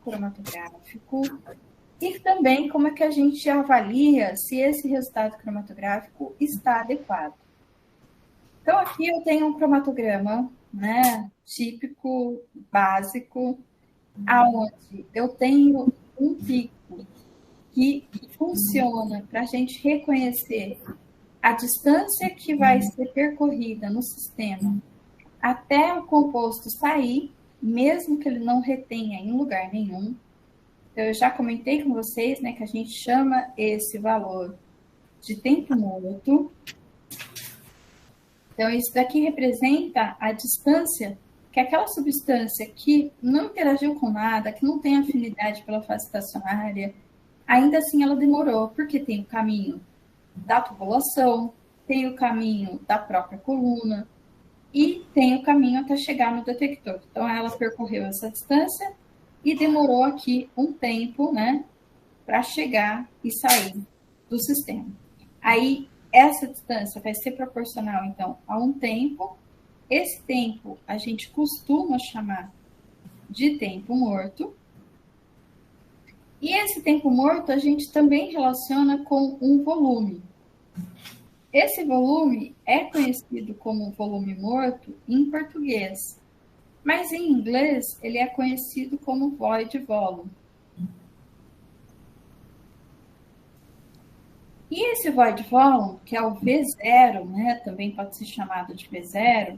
cromatográfico e também como é que a gente avalia se esse resultado cromatográfico está adequado. Então, aqui eu tenho um cromatograma, né, típico, básico, aonde eu tenho um pico que funciona para a gente reconhecer a distância que vai ser percorrida no sistema até o composto sair, mesmo que ele não retenha em lugar nenhum. Então, eu já comentei com vocês, né, que a gente chama esse valor de tempo morto. Então, isso daqui representa a distância que aquela substância que não interagiu com nada, que não tem afinidade pela fase estacionária, ainda assim ela demorou, porque tem o caminho da tubulação, tem o caminho da própria coluna e tem o caminho até chegar no detector. Então, ela percorreu essa distância e demorou aqui um tempo, né, para chegar e sair do sistema. Aí, essa distância vai ser proporcional, então, a um tempo. Esse tempo a gente costuma chamar de tempo morto. E esse tempo morto a gente também relaciona com um volume. Esse volume é conhecido como volume morto em português, mas em inglês ele é conhecido como void volume. E esse void volume, que é o V0, né, também pode ser chamado de V0,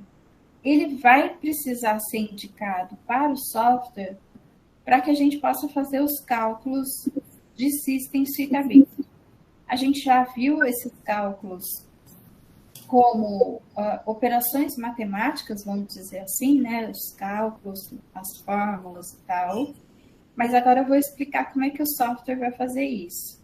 ele vai precisar ser indicado para o software para que a gente possa fazer os cálculos de system suitability. A gente já viu esses cálculos como operações matemáticas, vamos dizer assim, né, os cálculos, as fórmulas e tal, mas agora eu vou explicar como é que o software vai fazer isso.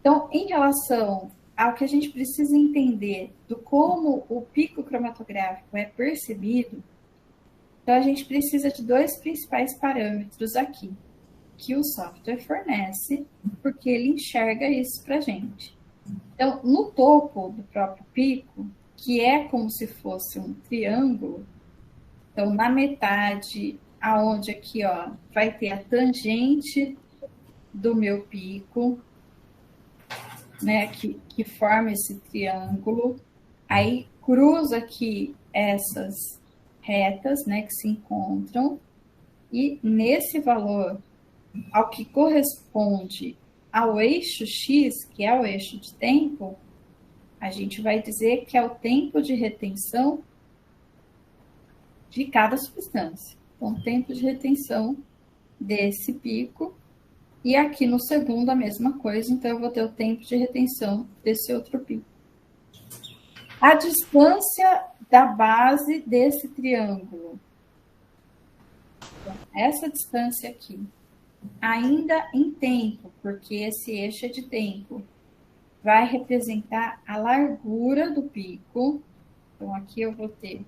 Então, em relação ao que a gente precisa entender do como o pico cromatográfico é percebido, então a gente precisa de dois principais parâmetros aqui, que o software fornece, porque ele enxerga isso para a gente. Então, no topo do próprio pico, que é como se fosse um triângulo, então na metade, aonde aqui, ó, vai ter a tangente do meu pico, né, que forma esse triângulo, aí cruza aqui essas retas, né, que se encontram, e nesse valor, ao que corresponde ao eixo X, que é o eixo de tempo, a gente vai dizer que é o tempo de retenção de cada substância. Então, tempo de retenção desse pico. E aqui no segundo a mesma coisa, então eu vou ter o tempo de retenção desse outro pico. A distância da base desse triângulo. Então, essa distância aqui, ainda em tempo, porque esse eixo é de tempo, vai representar a largura do pico. Então, aqui eu vou ter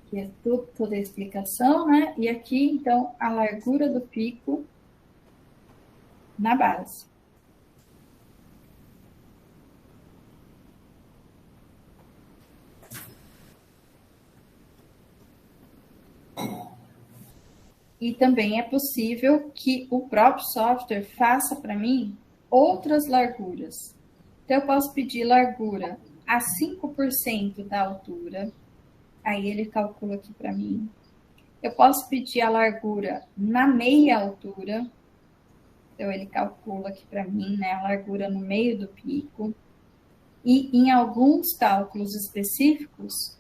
que é toda a explicação, né? E aqui, então, a largura do pico na base. E também é possível que o próprio software faça para mim outras larguras. Então, eu posso pedir largura a 5% da altura, aí ele calcula aqui para mim. Eu posso pedir a largura na meia altura, então ele calcula aqui para mim, né, a largura no meio do pico. E em alguns cálculos específicos,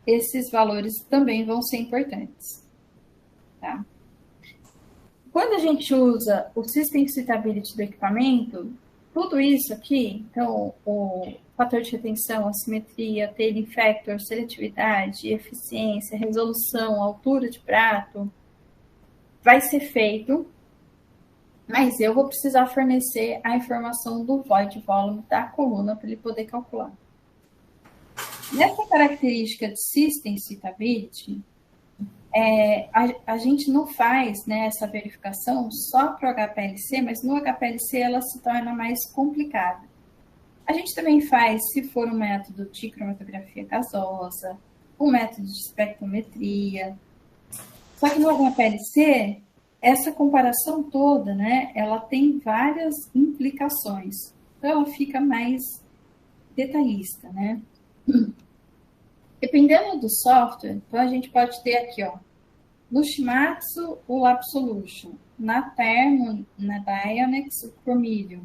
esses valores também vão ser importantes. Tá? Quando a gente usa o System Suitability do equipamento, tudo isso aqui, então o fator de retenção, assimetria, tailing factor, seletividade, eficiência, resolução, altura de prato, vai ser feito, mas eu vou precisar fornecer a informação do void volume da coluna para ele poder calcular. Nessa característica de System Suitability, a gente não faz, né, essa verificação só para o HPLC, mas no HPLC ela se torna mais complicada. A gente também faz, se for um método de cromatografia gasosa, um método de espectrometria, Só que no HPLC, essa comparação toda, né, ela tem várias implicações. Então, ela fica mais detalhista, né? Dependendo do software, então a gente pode ter aqui, ó, no Shimatsu, o Lab Solution. Na Thermo, na Dynamics, o Chromium.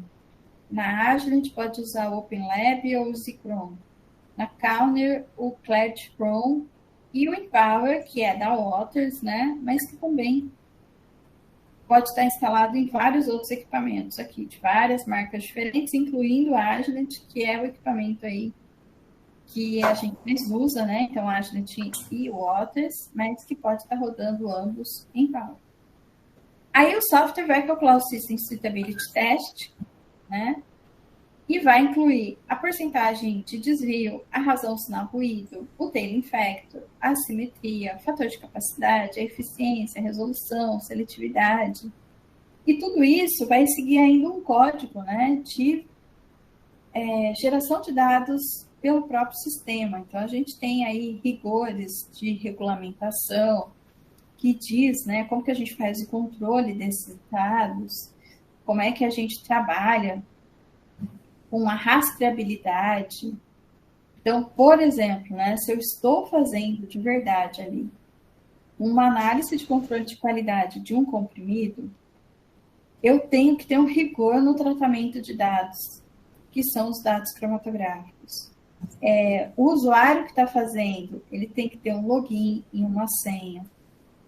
Na Agile, a gente pode usar o OpenLab ou o Zcron. Na Counter, o Clarity Chrome. E o Empower, que é da Waters, né? Mas que também pode estar instalado em vários outros equipamentos aqui, de várias marcas diferentes, incluindo a Agilent, que é o equipamento aí que a gente mais usa, né? Então, a Agilent e o Waters, mas que pode estar rodando ambos em Power. Aí o software vai calcular o System Suitability Test, né? E vai incluir a porcentagem de desvio, a razão sinal ruído, o tailing factor, a assimetria, fator de capacidade, a eficiência, a resolução, seletividade. E tudo isso vai seguir ainda um código, né, de geração de dados pelo próprio sistema. Então, a gente tem aí rigores de regulamentação que diz, né, como que a gente faz o controle desses dados, como é que a gente trabalha com a rastreabilidade. Então, por exemplo, né, se eu estou fazendo de verdade ali uma análise de controle de qualidade de um comprimido, eu tenho que ter um rigor no tratamento de dados, que são os dados cromatográficos. O usuário que está fazendo, ele tem que ter um login e uma senha.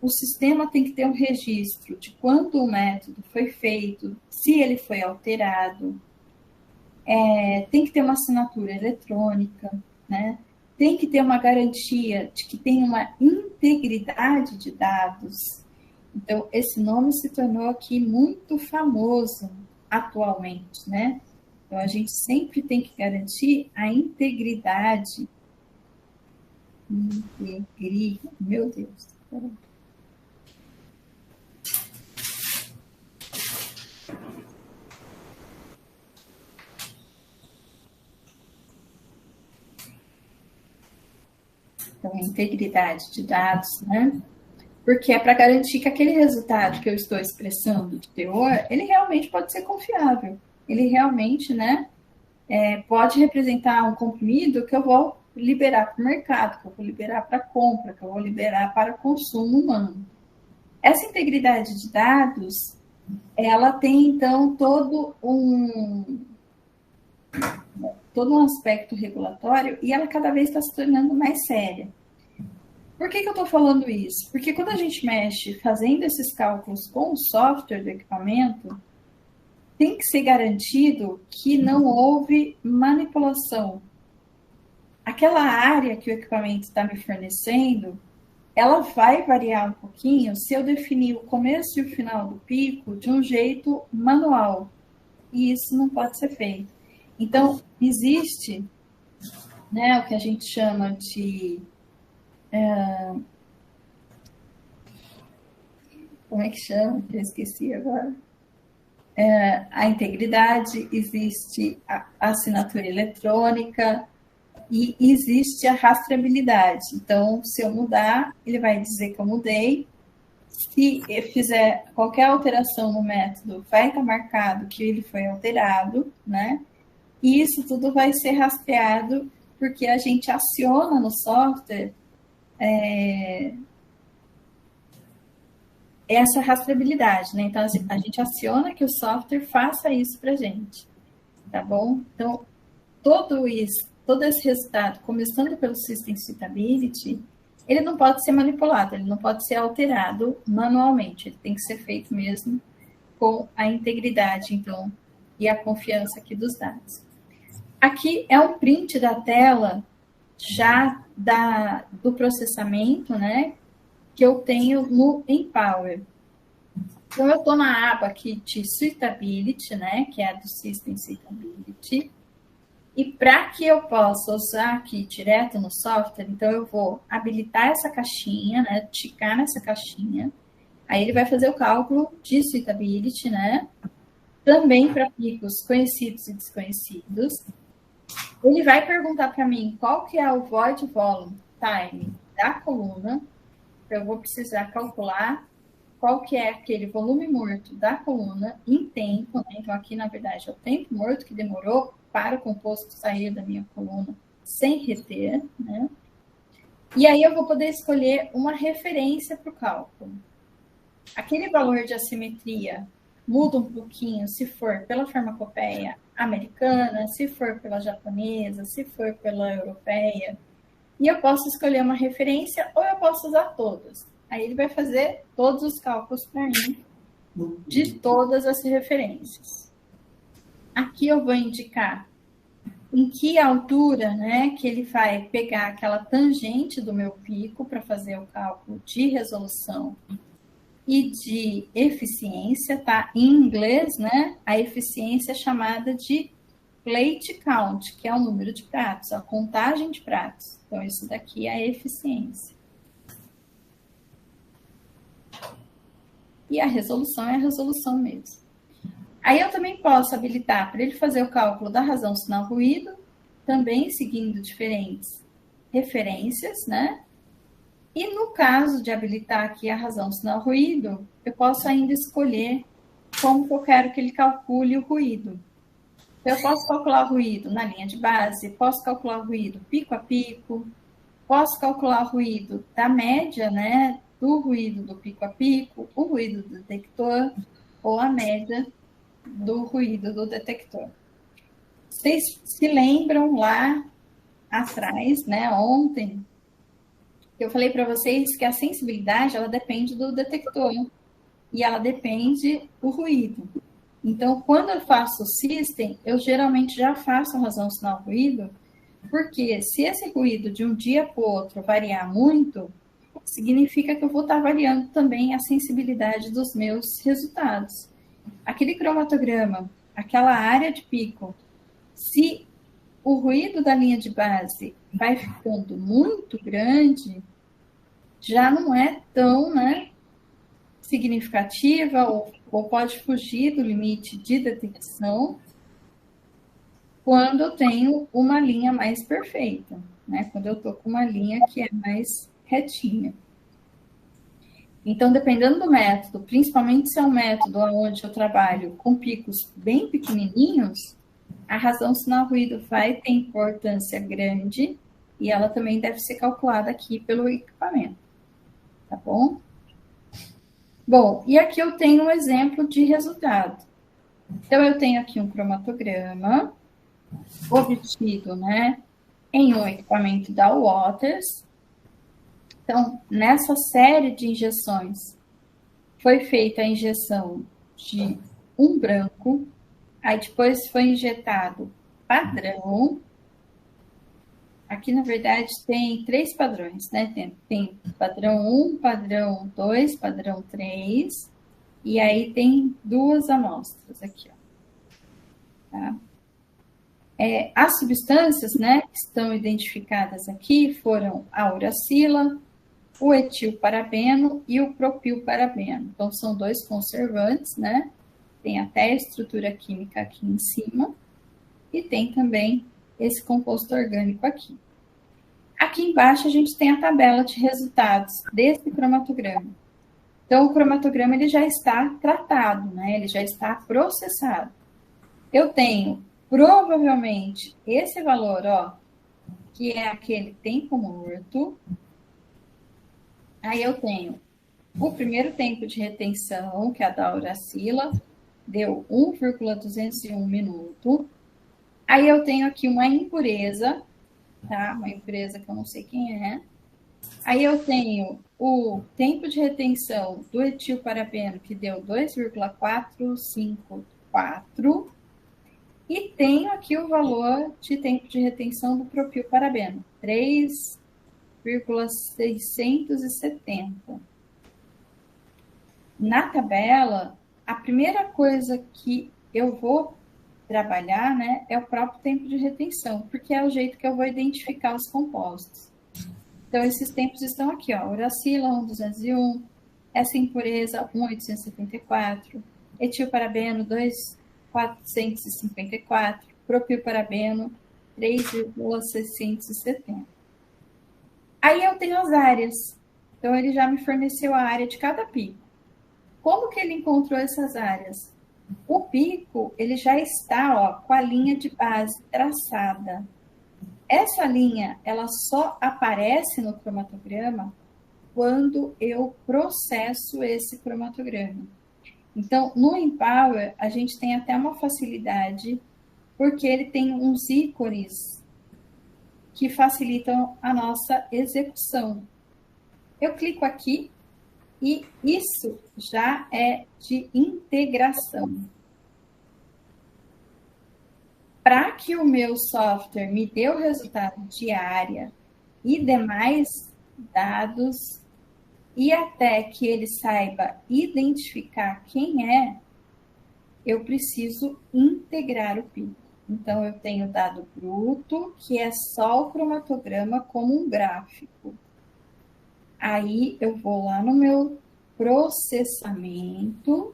O sistema tem que ter um registro de quando o método foi feito, se ele foi alterado. Tem que ter uma assinatura eletrônica, né? Tem que ter uma garantia de que tem uma integridade de dados. Então, esse nome se tornou aqui muito famoso atualmente, né? Então, a gente sempre tem que garantir a integridade. Meu Deus. Então, a integridade de dados, né? Porque é para garantir que aquele resultado que eu estou expressando de teor, ele realmente pode ser confiável. Ele realmente, né, pode representar um comprimido que eu vou liberar para o mercado, que eu vou liberar para compra, que eu vou liberar para consumo humano. Essa integridade de dados, ela tem, então, todo um aspecto regulatório e ela cada vez está se tornando mais séria. Por que eu estou falando isso? Porque quando a gente mexe fazendo esses cálculos com o software do equipamento, tem que ser garantido que não houve manipulação. Aquela área que o equipamento está me fornecendo, ela vai variar um pouquinho se eu definir o começo e o final do pico de um jeito manual. E isso não pode ser feito. Então, existe, né, o que a gente chama de... como é que chama? Eu esqueci agora. A integridade, existe a assinatura eletrônica e existe a rastreabilidade. Então, se eu mudar, ele vai dizer que eu mudei. Se eu fizer qualquer alteração no método, vai estar marcado que ele foi alterado, né? E isso tudo vai ser rastreado porque a gente aciona no software essa rastreabilidade, né? Então, a gente aciona que o software faça isso para a gente, tá bom? Então, todo esse resultado, começando pelo System Suitability, ele não pode ser manipulado, ele não pode ser alterado manualmente, ele tem que ser feito mesmo com a integridade, então, e a confiança aqui dos dados. Aqui é um print da tela já do processamento, né, que eu tenho no Empower. Então, eu estou na aba aqui de Suitability, né, que é a do System Suitability. E para que eu possa usar aqui direto no software, então eu vou habilitar essa caixinha, né, ticar nessa caixinha. Aí ele vai fazer o cálculo de Suitability, né, também para picos conhecidos e desconhecidos. Ele vai perguntar para mim qual que é o Void Volume Time da coluna, Então, eu vou precisar calcular qual que é aquele volume morto da coluna em tempo, né? Então, aqui, na verdade, é o tempo morto que demorou para o composto sair da minha coluna sem reter, né? E aí eu vou poder escolher uma referência para o cálculo. Aquele valor de assimetria muda um pouquinho se for pela farmacopeia americana, se for pela japonesa, se for pela europeia. E eu posso escolher uma referência ou eu posso usar todas. Aí ele vai fazer todos os cálculos para mim de todas as referências. Aqui eu vou indicar em que altura, né, que ele vai pegar aquela tangente do meu pico para fazer o cálculo de resolução e de eficiência, tá? Em inglês, né, a eficiência é chamada de plate count, que é o número de pratos, a contagem de pratos. Então, isso daqui é a eficiência. E a resolução é a resolução mesmo. Aí eu também posso habilitar para ele fazer o cálculo da razão sinal ruído, também seguindo diferentes referências, né? E no caso de habilitar aqui a razão sinal ruído, eu posso ainda escolher como que eu quero que ele calcule o ruído. Então, eu posso calcular o ruído na linha de base, posso calcular o ruído pico a pico, posso calcular o ruído da média, né? Do ruído do pico a pico, o ruído do detector, ou a média do ruído do detector. Vocês se lembram lá atrás, né, ontem, eu falei para vocês que a sensibilidade, ela depende do detector e ela depende do ruído. Então, quando eu faço o system, eu geralmente já faço a razão sinal ruído, porque se esse ruído de um dia para o outro variar muito, significa que eu vou estar variando também a sensibilidade dos meus resultados. Aquele cromatograma, aquela área de pico, se o ruído da linha de base vai ficando muito grande, já não é tão, né, significativa ou pode fugir do limite de detecção quando eu tenho uma linha mais perfeita, né? Quando eu estou com uma linha que é mais retinha. Então, dependendo do método, principalmente se é um método onde eu trabalho com picos bem pequenininhos, a razão sinal ruído vai ter importância grande e ela também deve ser calculada aqui pelo equipamento, tá bom? Bom, e aqui eu tenho um exemplo de resultado. Então, eu tenho aqui um cromatograma obtido, né, em um equipamento da Waters. Então, nessa série de injeções, foi feita a injeção de um branco, aí depois foi injetado padrão. Aqui, na verdade, tem 3 padrões, né? Tem padrão 1, padrão 2, padrão 3, e aí tem 2 amostras aqui, ó. Tá? As substâncias, né, que estão identificadas aqui foram a uracila, o etilparabeno e o propilparabeno. Então, são 2 conservantes, né? Tem até a estrutura química aqui em cima e tem também esse composto orgânico aqui. Aqui embaixo a gente tem a tabela de resultados desse cromatograma. Então, o cromatograma ele já está tratado, né? Ele já está processado. Eu tenho provavelmente esse valor, ó, que é aquele tempo morto. Aí eu tenho o primeiro tempo de retenção, que é a da uracila, deu 1,201 minuto. Aí eu tenho aqui uma impureza, tá? Uma impureza que eu não sei quem é. Aí eu tenho o tempo de retenção do etilparabeno, que deu 2,454. E tenho aqui o valor de tempo de retenção do propilparabeno, 3,670. Na tabela, a primeira coisa que eu vou trabalhar, né, é o próprio tempo de retenção, porque é o jeito que eu vou identificar os compostos. Então, esses tempos estão aqui, ó, uracila 1,201, essa impureza 1,874, etilparabeno 2,454, propilparabeno 3,670. Aí eu tenho as áreas. Então, ele já me forneceu a área de cada pico. Como que ele encontrou essas áreas? O pico, ele já está, ó, com a linha de base traçada. Essa linha, ela só aparece no cromatograma quando eu processo esse cromatograma. Então, no Empower, a gente tem até uma facilidade, porque ele tem uns ícones que facilitam a nossa execução. Eu clico aqui e isso já é de integração. Para que o meu software me dê o resultado de área e demais dados, e até que ele saiba identificar quem é, eu preciso integrar o pico. Então, eu tenho dado bruto, que é só o cromatograma como um gráfico. Aí, eu vou lá no meu processamento,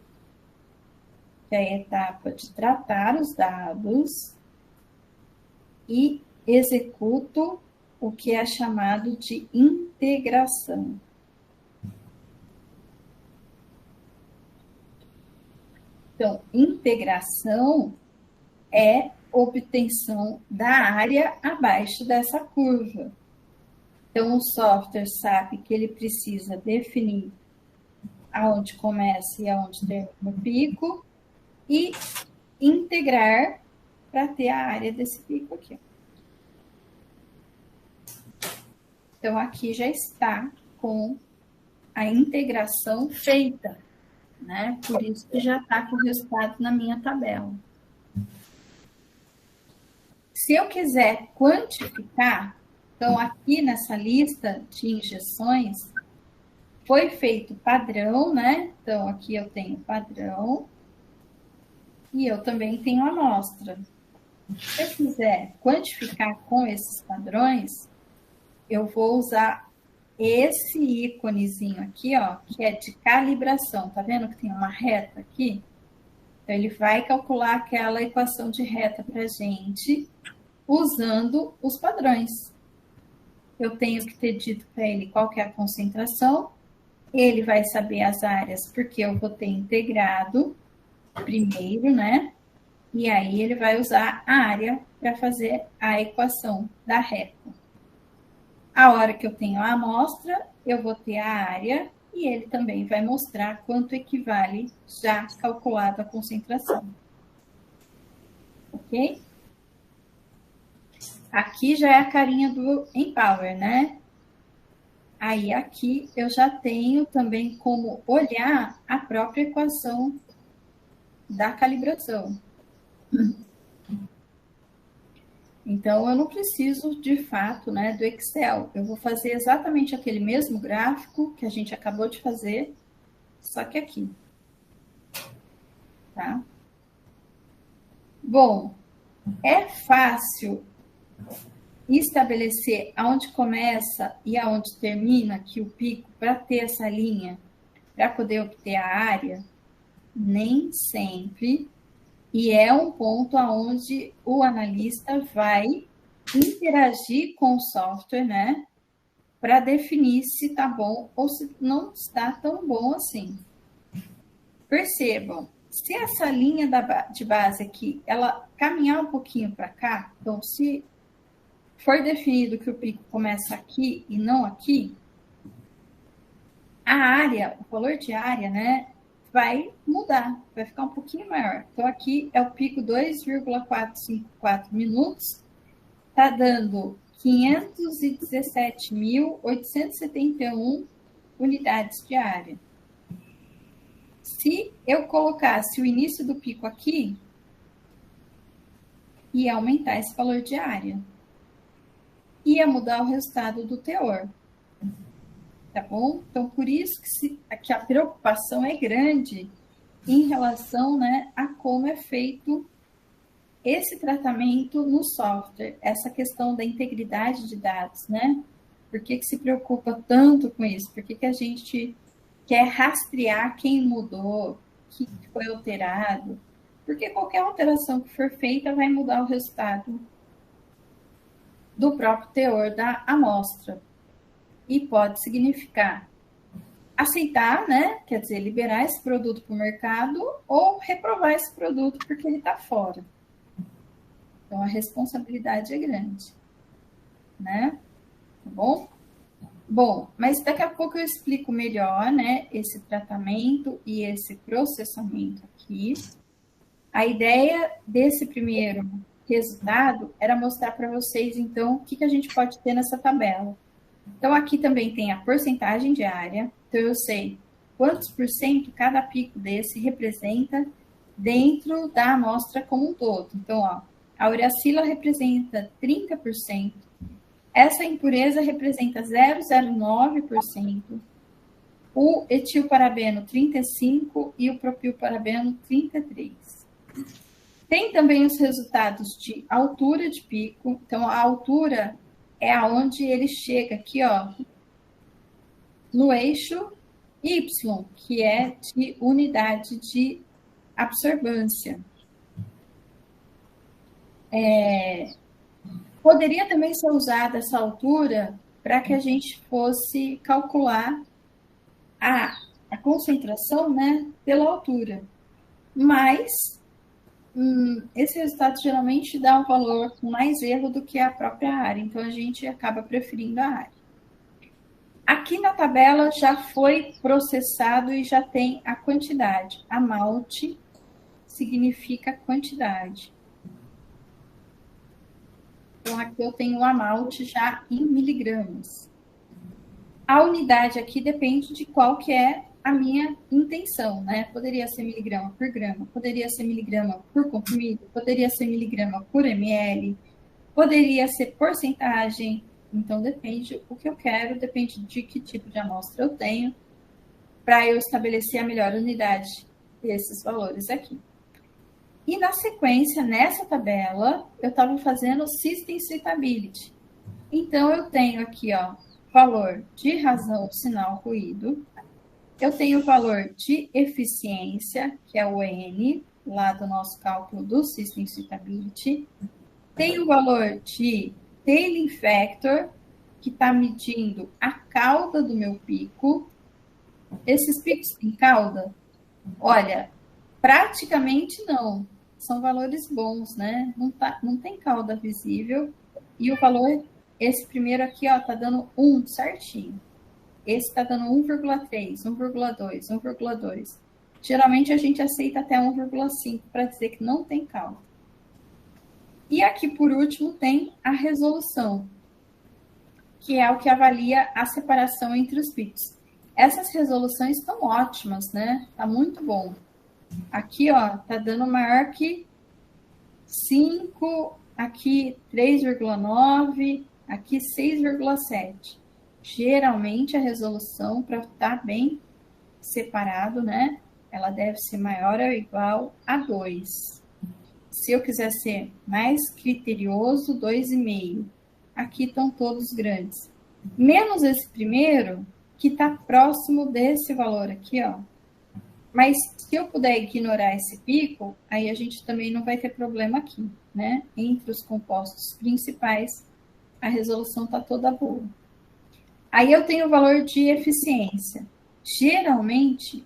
que é a etapa de tratar os dados, e executo o que é chamado de integração. Então, integração é obtenção da área abaixo dessa curva. Então, o software sabe que ele precisa definir aonde começa e aonde termina o pico e integrar para ter a área desse pico aqui. Então, aqui já está com a integração feita, né? Por isso que já está com o resultado na minha tabela. Se eu quiser quantificar, então aqui nessa lista de injeções, foi feito padrão, né? Então aqui eu tenho padrão e eu também tenho amostra. Se eu quiser quantificar com esses padrões, eu vou usar esse íconezinho aqui, ó, que é de calibração. Tá vendo que tem uma reta aqui? Então, ele vai calcular aquela equação de reta para a gente usando os padrões. Eu tenho que ter dito para ele qual que é a concentração. Ele vai saber as áreas, porque eu vou ter integrado primeiro, né? E aí ele vai usar a área para fazer a equação da reta. A hora que eu tenho a amostra, eu vou ter a área e ele também vai mostrar quanto equivale já calculado a concentração. Ok? Aqui já é a carinha do Empower, né? Aí aqui eu já tenho também como olhar a própria equação da calibração. Então, eu não preciso, de fato, né, do Excel. Eu vou fazer exatamente aquele mesmo gráfico que a gente acabou de fazer, só que aqui. Tá? Bom, é fácil estabelecer aonde começa e aonde termina aqui o pico para ter essa linha, para poder obter a área? Nem sempre. E é um ponto onde o analista vai interagir com o software, né? Para definir se está bom ou se não está tão bom assim. Percebam, se essa linha de base aqui, ela caminhar um pouquinho para cá, então se for definido que o pico começa aqui e não aqui, a área, o valor de área, né, vai mudar, vai ficar um pouquinho maior. Então, aqui é o pico 2,454 minutos, está dando 517.871 unidades de área. Se eu colocasse o início do pico aqui, ia aumentar esse valor de área. Ia mudar o resultado do teor. Tá bom? Então, por isso que a preocupação é grande em relação, né, a como é feito esse tratamento no software, essa questão da integridade de dados, né? Por que se preocupa tanto com isso? Por que a gente quer rastrear quem mudou, o que foi alterado? Porque qualquer alteração que for feita vai mudar o resultado do próprio teor da amostra. E pode significar aceitar, né? Quer dizer, liberar esse produto para o mercado ou reprovar esse produto porque ele está fora. Então, a responsabilidade é grande, né? Tá bom? Bom, mas daqui a pouco eu explico melhor, né, esse tratamento e esse processamento aqui. A ideia desse primeiro resultado era mostrar para vocês, então, o que a gente pode ter nessa tabela. Então, aqui também tem a porcentagem diária. Então, eu sei quantos por cento cada pico desse representa dentro da amostra como um todo. Então, ó, a uracila representa 30%, essa impureza representa 0,09%, o etilparabeno 35% e o propilparabeno 33%. Tem também os resultados de altura de pico. Então, a altura é aonde ele chega aqui, ó, no eixo Y, que é de unidade de absorvância. Poderia também ser usada essa altura para que a gente fosse calcular a concentração, né, pela altura. Mas esse resultado geralmente dá um valor com mais erro do que a própria área, então a gente acaba preferindo a área. Aqui na tabela já foi processado e já tem a quantidade. A malte significa quantidade. Então, aqui eu tenho a malte já em miligramas. A unidade aqui depende de qual que é a minha intenção, né? Poderia ser miligrama por grama, poderia ser miligrama por comprimido, poderia ser miligrama por ml, poderia ser porcentagem. Então, depende o que eu quero, depende de que tipo de amostra eu tenho, para eu estabelecer a melhor unidade desses valores aqui. E na sequência, nessa tabela, eu estava fazendo System Suitability. Então, eu tenho aqui, ó, valor de razão, sinal, ruído. Eu tenho o valor de eficiência, que é o N, lá do nosso cálculo do System Suitability. Tem o valor de Tailing Factor, que está medindo a cauda do meu pico. Esses picos têm cauda? Olha, praticamente não. São valores bons, né? Não tem cauda visível. E o valor, esse primeiro aqui, ó, tá dando 1 certinho. Esse está dando 1,3, 1,2, 1,2. Geralmente a gente aceita até 1,5 para dizer que não tem cauda. E aqui, por último, tem a resolução, que é o que avalia a separação entre os picos. Essas resoluções estão ótimas, né? Tá muito bom. Aqui, ó, tá dando maior que 5, aqui 3,9, aqui 6,7. Geralmente a resolução, para estar bem separado, né? Ela deve ser maior ou igual a 2. Se eu quiser ser mais criterioso, 2,5. Aqui estão todos grandes. Menos esse primeiro, que está próximo desse valor aqui, ó. Mas se eu puder ignorar esse pico, aí a gente também não vai ter problema aqui, né? Entre os compostos principais, a resolução está toda boa. Aí eu tenho o valor de eficiência. Geralmente,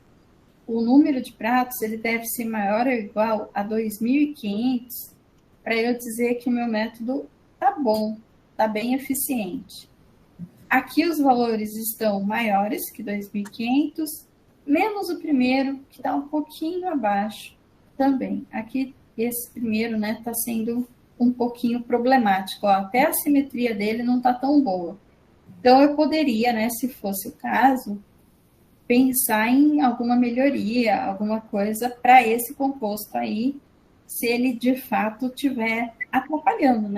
o número de pratos ele deve ser maior ou igual a 2.500 para eu dizer que o meu método tá bom, tá bem eficiente. Aqui os valores estão maiores que 2.500, menos o primeiro, que está um pouquinho abaixo também. Aqui, esse primeiro, né, está sendo um pouquinho problemático. Ó, até a simetria dele não está tão boa. Então, eu poderia, né, se fosse o caso, pensar em alguma melhoria, alguma coisa para esse composto aí, se ele de fato estiver atrapalhando, né?